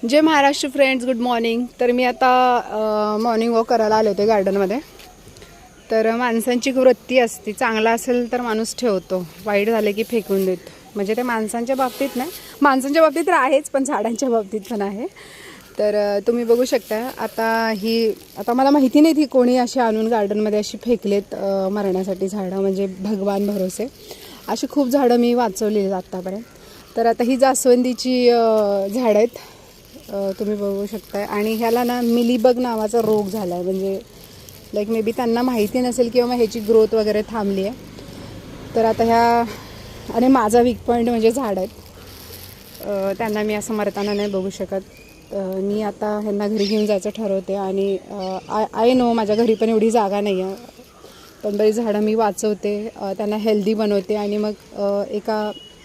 जय Maharashtra friends, good morning. तर मी आता morning walk करायला आले होते गार्डनमध्ये. तर माणसांची वृत्ती असते, चांगला असेल तर माणूस ठेवतो, वाईट झाले की फेकून देतो. म्हणजे ते माणसांच्या बाबतीत नाही, माणसांच्या बाबतीत तर आहेच, पण झाडांच्या बाबतीत पण आहे. तर तुम्ही बघू शकता. आता मला माहिती नाही ती कोणी अशी आणून गार्डनमध्ये अशी फेकलेत मरण्यासाठी झाडं, म्हणजे भगवान भरोसे. अशी खूप झाडं मी वाचवलेली आत्तापर्यंत. तर आता ही जास्वंदीची झाडं आहेत, तुम्ही बघू शकताय. आणि ह्याला ना मिलीबग नावाचा रोग झाला आहे, म्हणजे लाईक मे बी त्यांना माहिती नसेल किंवा मग ह्याची ग्रोथ वगैरे थांबली आहे. तर आता आणि माझा वीक पॉईंट म्हणजे झाड आहेत. त्यांना मी असं मरताना नाही बघू शकत. मी आता ह्यांना घरी घेऊन जायचं ठरवते. आणि आय नो माझ्या घरी पण एवढी जागा नाही आहे, पण बरीच झाडं मी वाचवते, त्यांना हेल्दी बनवते. आणि मग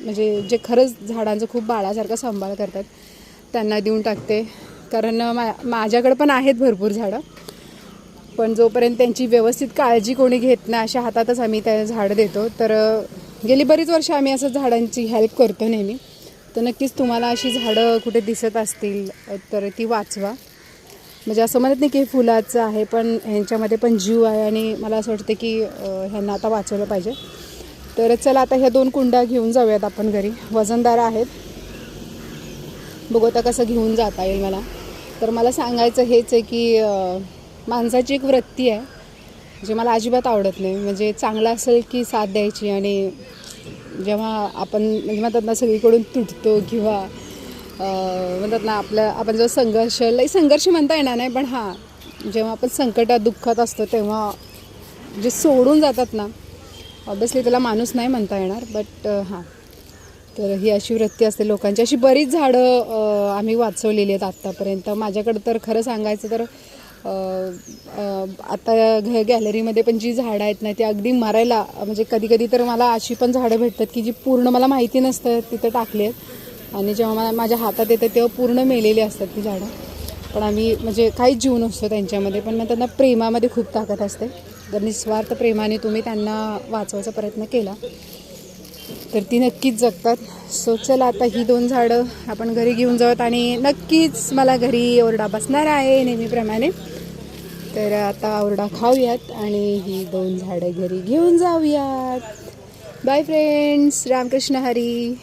म्हणजे जे खरंच झाडांचं खूप बाळासारखं सांभाळ करतात त्यांना देऊन टाकते. कारण माझ्याकडे पण आहेत भरपूर झाडं, पण जोपर्यंत त्यांची व्यवस्थित काळजी कोणी घेत नाही अशा हातातच आम्ही त्या झाडं देतो. तर गेली बरीच वर्ष आम्ही असं झाडांची हेल्प करतो नेहमी. तर नक्कीच तुम्हाला अशी झाडं कुठे दिसत असतील तर ती वाचवा. म्हणजे असं म्हणत नाही की फुलाचं आहे, पण ह्यांच्यामध्ये पण जीव आहे. आणि मला असं वाटतं की ह्यांना आता वाचवलं पाहिजे. तर चला आता ह्या 2 कुंड्या घेऊन जाऊयात आपण घरी. वजनदार आहेत, बघू आता कसं घेऊन जाता येईल मला. तर मला सांगायचं हेच आहे की माणसाची एक वृत्ती आहे जे मला अजिबात आवडत नाही. म्हणजे चांगलं असेल की साथ द्यायची, आणि जेव्हा आपण म्हणजे म्हणतात ना सगळीकडून तुटतो किंवा म्हणतात ना आपण जो संघर्ष म्हणता येणार नाही, पण हां, जेव्हा आपण संकटात दुःखात असतो तेव्हा जे सोडून जातात ना, ऑब्वियसली त्याला माणूस नाही म्हणता येणार, बट हां. तर ही अशी वृत्ती असते लोकांची. अशी बरीच झाडं आम्ही वाचवलेली आहेत आत्तापर्यंत. माझ्याकडं तर खरं सांगायचं तर आता गॅलरीमध्ये पण जी झाडं आहेत ना ती अगदी मरायला, म्हणजे कधी कधी तर मला अशी पण झाडं भेटतात की जी पूर्ण मला माहिती नसतं तिथं टाकली आहेत, आणि जेव्हा मला माझ्या हातात येतं तेव्हा पूर्ण मेलेली असतात ती झाडं. पण आम्ही म्हणजे काहीच जीव नसतो त्यांच्यामध्ये, पण मग त्यांना प्रेमामध्ये खूप ताकद असते. जर निस्वार्थ प्रेमाने तुम्ही त्यांना वाचवायचा प्रयत्न केला तर ती नक्कीच जगतात. सो चला आता ही 2 झाडं आपण घरी घेऊन जाऊयात, आणि नक्कीच मला घरी ओरडा बसणार आहे नेहमीप्रमाणे. तर आता ओरडा खाऊयात आणि ही 2 झाडं घरी घेऊन जाऊयात. Bye friends, Ramkrishna Hari.